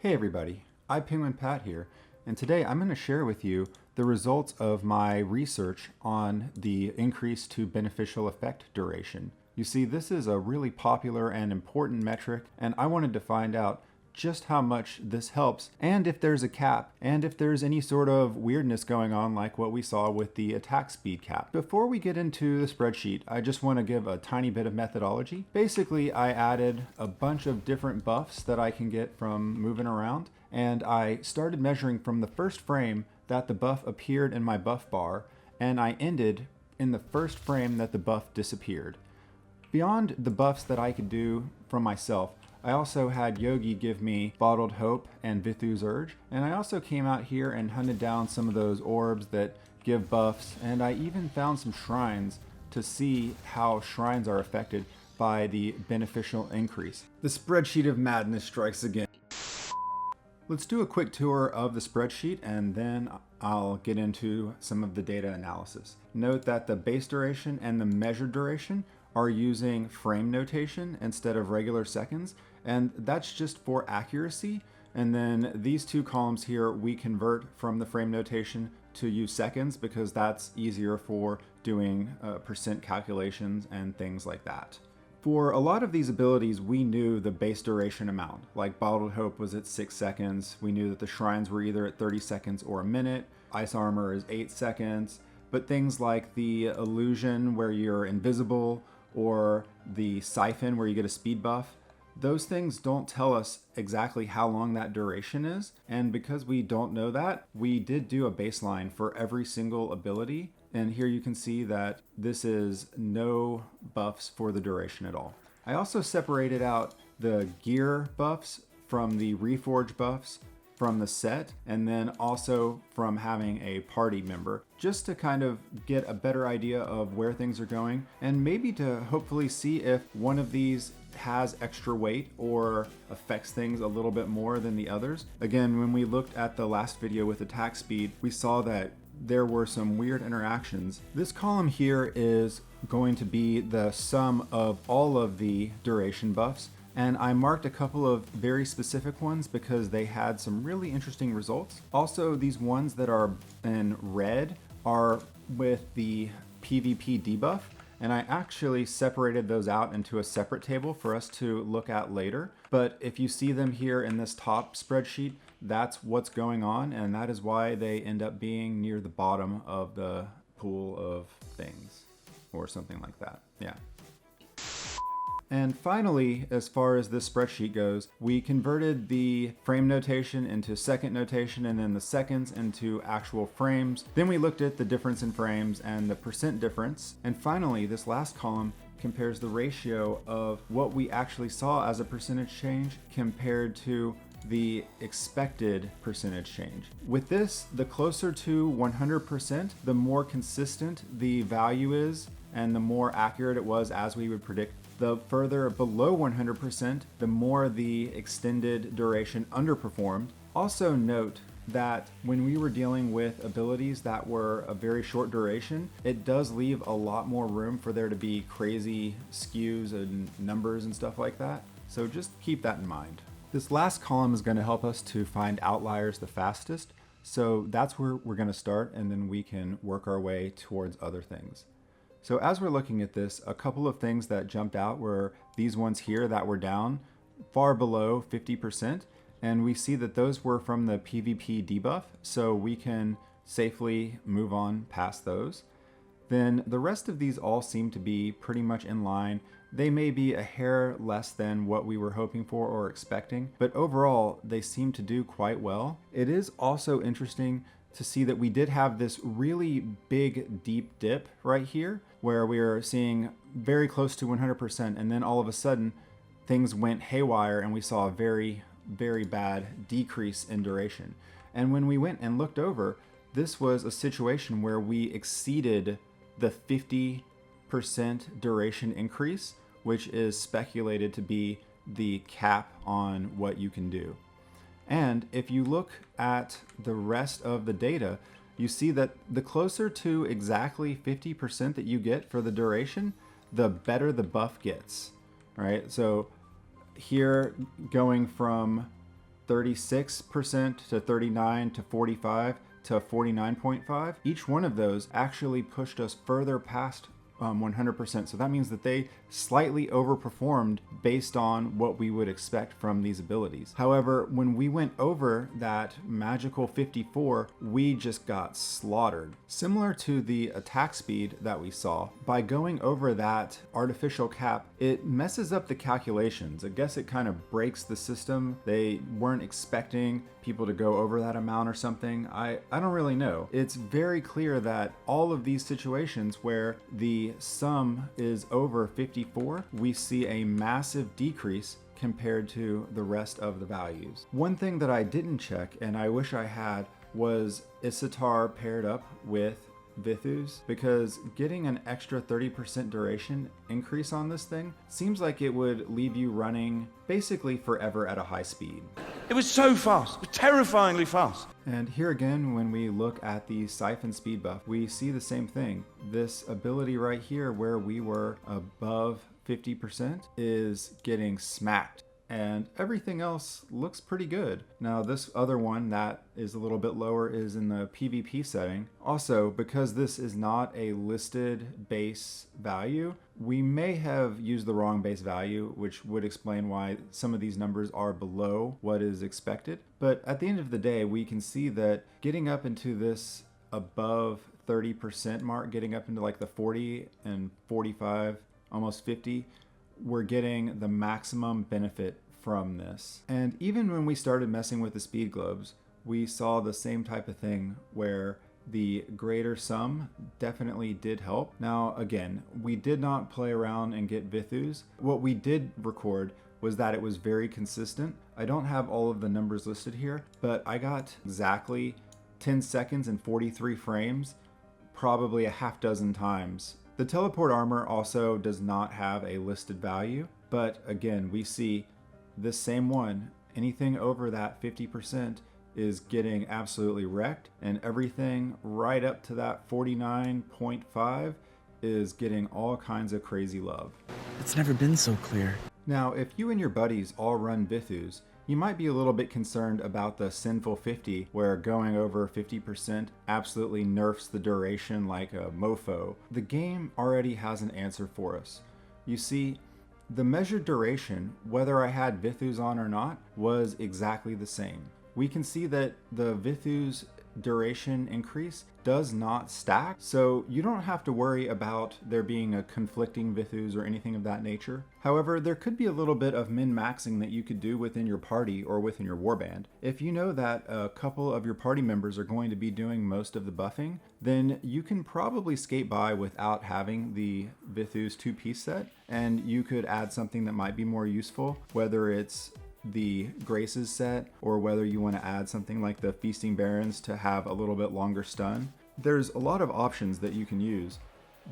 Hey everybody, iPenguin Pat here, and today I'm going to share with you the results of my research on the increase to beneficial effect duration. You see, this is a really popular and important metric, and I wanted to find out just how much this helps, and if there's a cap, and if there's any sort of weirdness going on like what we saw with the attack speed cap. Before we get into the spreadsheet, I just want to give a tiny bit of methodology. Basically, I added a bunch of different buffs that I can get from moving around, and I started measuring from the first frame that the buff appeared in my buff bar, and I ended in the first frame that the buff disappeared. Beyond the buffs that I could do from myself, I also had Yogi give me Bottled Hope and Vithus Urge, and I also came out here and hunted down some of those orbs that give buffs, and I even found some shrines to see how shrines are affected by the beneficial increase. The spreadsheet of madness strikes again. Let's do a quick tour of the spreadsheet and then I'll get into some of the data analysis. Note that the base duration and the measured duration are using frame notation instead of regular seconds, and that's just for accuracy. And then these two columns here we convert from the frame notation to use seconds because that's easier for doing percent calculations and things like that. For a lot of these abilities, we knew the base duration amount. Like Bottled Hope was at 6 seconds. We knew that the shrines were either at 30 seconds or a minute. Ice Armor is 8 seconds. But things like the Illusion where you're invisible, or the Siphon where you get a speed buff, those things don't tell us exactly how long that duration is. And because we don't know that, we did do a baseline for every single ability. And here you can see that this is no buffs for the duration at all. I also separated out the gear buffs from the Reforge buffs from the set, and then also from having a party member, just to kind of get a better idea of where things are going, and maybe to hopefully see if one of these has extra weight or affects things a little bit more than the others. Again, when we looked at the last video with attack speed, we saw that there were some weird interactions. This column here is going to be the sum of all of the duration buffs, and I marked a couple of very specific ones because they had some really interesting results. Also, these ones that are in red are with the PvP debuff, and I actually separated those out into a separate table for us to look at later. But if you see them here in this top spreadsheet, that's what's going on, and that is why they end up being near the bottom of the pool of things, or something like that. Yeah. And finally, as far as this spreadsheet goes, we converted the frame notation into second notation and then the seconds into actual frames. Then we looked at the difference in frames and the percent difference. And finally, this last column compares the ratio of what we actually saw as a percentage change compared to the expected percentage change. With this, the closer to 100%, the more consistent the value is and the more accurate it was as we would predict. The further below 100%, the more the extended duration underperformed. Also note that when we were dealing with abilities that were a very short duration, it does leave a lot more room for there to be crazy skews and numbers and stuff like that. So just keep that in mind. This last column is going to help us to find outliers the fastest. So that's where we're going to start, and then we can work our way towards other things. So as we're looking at this, a couple of things that jumped out were these ones here that were down far below 50%. And we see that those were from the PvP debuff, so we can safely move on past those. Then the rest of these all seem to be pretty much in line. They may be a hair less than what we were hoping for or expecting, but overall they seem to do quite well. It is also interesting to see that we did have this really big deep dip right here where we are seeing very close to 100%, and then all of a sudden things went haywire and we saw a very bad decrease in duration. And when we went and looked over, this was a situation where we exceeded the 50% duration increase, which is speculated to be the cap on what you can do. And if you look at the rest of the data, you see that the closer to exactly 50% that you get for the duration, the better the buff gets, right? So here going from 36% to 39 to 45 to 49.5. Each one of those actually pushed us further past 100%. So that means that they slightly overperformed based on what we would expect from these abilities. However, when we went over that magical 54, we just got slaughtered. Similar to the attack speed that we saw, by going over that artificial cap, it messes up the calculations. I guess it kind of breaks the system. They weren't expecting people to go over that amount or something. I don't really know. It's very clear that all of these situations where the sum is over 54, we see a massive decrease compared to the rest of the values. One thing that I didn't check, and I wish I had, was Isitar paired up with Vithus, because getting an extra 30% duration increase on this thing seems like it would leave you running basically forever at a high speed. It was so fast, terrifyingly fast. And here again, when we look at the Siphon speed buff, we see the same thing. This ability right here where we were above 50% is getting smacked, and everything else looks pretty good. Now this other one that is a little bit lower is in the PvP setting. Also, because this is not a listed base value, we may have used the wrong base value, which would explain why some of these numbers are below what is expected. But at the end of the day, we can see that getting up into this above 30% mark, getting up into like the 40 and 45, almost 50, we're getting the maximum benefit from this. And even when we started messing with the speed globes, we saw the same type of thing where the greater sum definitely did help. Now again, we did not play around and get Vithus. What we did record was that it was very consistent. I don't have all of the numbers listed here, but I got exactly 10 seconds and 43 frames, probably a half dozen times. The teleport armor also does not have a listed value, but again, we see this same one, anything over that 50% is getting absolutely wrecked, and everything right up to that 49.5 is getting all kinds of crazy love. It's never been so clear. Now, if you and your buddies all run Vithus, you might be a little bit concerned about the sinful 50, where going over 50% absolutely nerfs the duration like a mofo. The game already has an answer for us. You see, the measured duration, whether I had Vithus on or not, was exactly the same. We can see that the Vithus duration increase does not stack, so you don't have to worry about there being a conflicting Vithus or anything of that nature. However, there could be a little bit of min-maxing that you could do within your party or within your warband. If you know that a couple of your party members are going to be doing most of the buffing, then you can probably skate by without having the Vithus 2-piece set, and you could add something that might be more useful, whether it's the Graces set, or whether you want to add something like the Feasting Barons to have a little bit longer stun. There's a lot of options that you can use,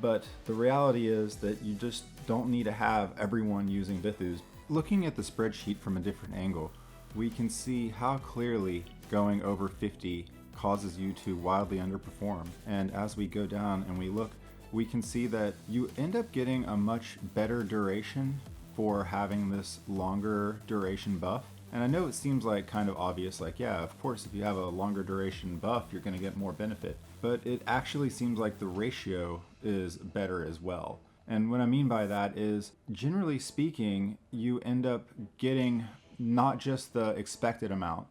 but the reality is that you just don't need to have everyone using Vithus. Looking at the spreadsheet from a different angle, we can see how clearly going over 50 causes you to wildly underperform. And as we go down and we look, we can see that you end up getting a much better duration for having this longer duration buff. And I know it seems like kind of obvious, like, yeah, of course, if you have a longer duration buff, you're going to get more benefit. But it actually seems like the ratio is better as well. And what I mean by that is, generally speaking, you end up getting not just the expected amount,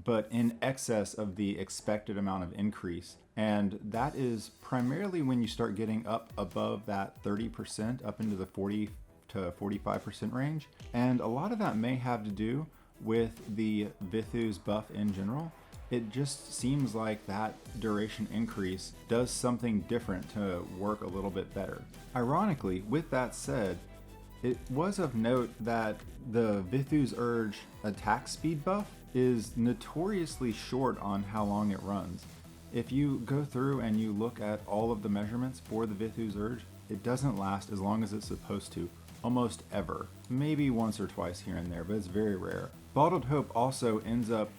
but in excess of the expected amount of increase. And that is primarily when you start getting up above that 30%, up into the 40 to 45% range. And a lot of that may have to do with the Vithus buff in general. It just seems like that duration increase does something different to work a little bit better. Ironically, with that said, it was of note that the Vithus Urge attack speed buff is notoriously short on how long it runs. If you go through and you look at all of the measurements for the Vithus Urge, it doesn't last as long as it's supposed to. Almost ever. Maybe once or twice here and there, but it's very rare. Bottled Hope also ends up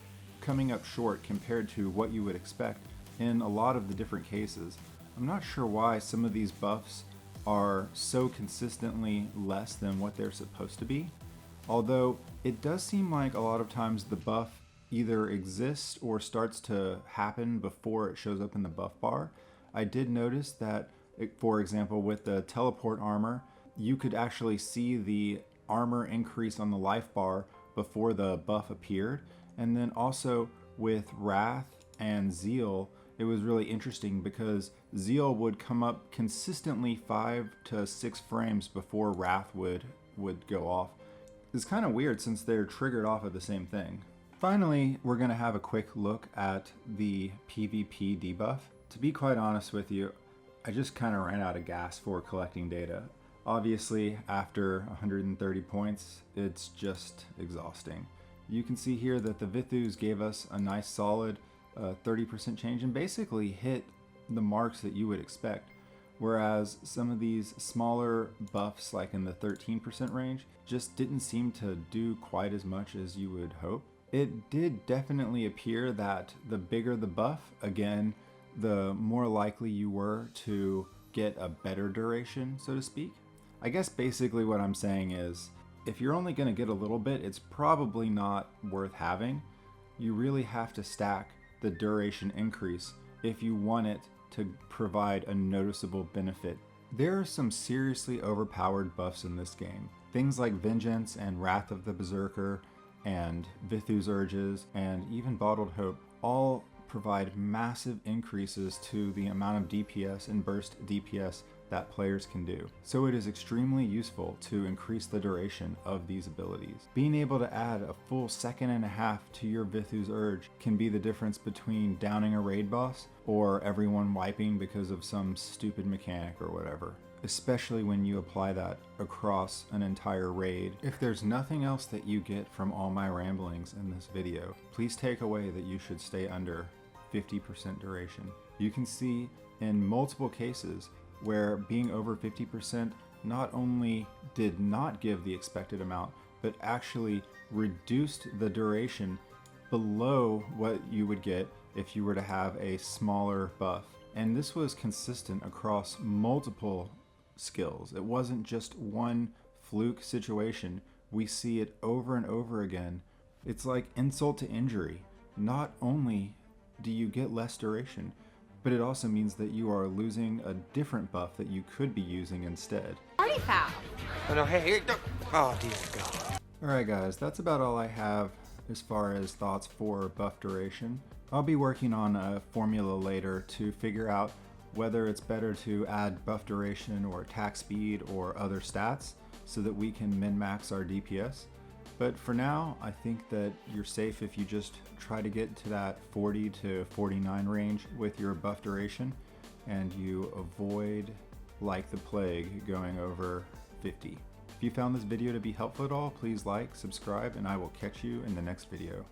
coming up short compared to what you would expect in a lot of the different cases. I'm not sure why some of these buffs are so consistently less than what they're supposed to be, although it does seem like a lot of times the buff either exists or starts to happen before it shows up in the buff bar. I did notice that, for example, with the teleport armor, you could actually see the armor increase on the life bar before the buff appeared. And then also with Wrath and Zeal, it was really interesting because Zeal would come up consistently 5 to 6 frames before Wrath would go off. It's kind of weird since they're triggered off of the same thing. Finally, we're going to have a quick look at the PvP debuff. To be quite honest with you, I just kind of ran out of gas for collecting data. Obviously, after 130 points, it's just exhausting. You can see here that the Vithus gave us a nice solid 30% change and basically hit the marks that you would expect. Whereas some of these smaller buffs, like in the 13% range, just didn't seem to do quite as much as you would hope. It did definitely appear that the bigger the buff, again, the more likely you were to get a better duration, so to speak. I guess basically what I'm saying is, if you're only going to get a little bit, it's probably not worth having. You really have to stack the duration increase if you want it to provide a noticeable benefit. There are some seriously overpowered buffs in this game. Things like Vengeance and Wrath of the Berserker and Vithus Urges and even Bottled Hope all provide massive increases to the amount of DPS and burst DPS that players can do. So it is extremely useful to increase the duration of these abilities. Being able to add a full 1.5 seconds to your Vithus Urge can be the difference between downing a raid boss or everyone wiping because of some stupid mechanic or whatever, especially when you apply that across an entire raid. If there's nothing else that you get from all my ramblings in this video, please take away that you should stay under 50% duration. You can see in multiple cases where being over 50% not only did not give the expected amount, but actually reduced the duration below what you would get if you were to have a smaller buff. And this was consistent across multiple skills. It wasn't just one fluke situation. We see it over and over again. It's like insult to injury. Not only do you get less duration, but it also means that you are losing a different buff that you could be using instead. Party foul. Oh no, hey, oh dear God. Alright guys, that's about all I have as far as thoughts for buff duration. I'll be working on a formula later to figure out whether it's better to add buff duration or attack speed or other stats so that we can min-max our DPS. But for now, I think that you're safe if you just try to get to that 40 to 49 range with your buff duration, and you avoid, like the plague, going over 50. If you found this video to be helpful at all, please like, subscribe, and I will catch you in the next video.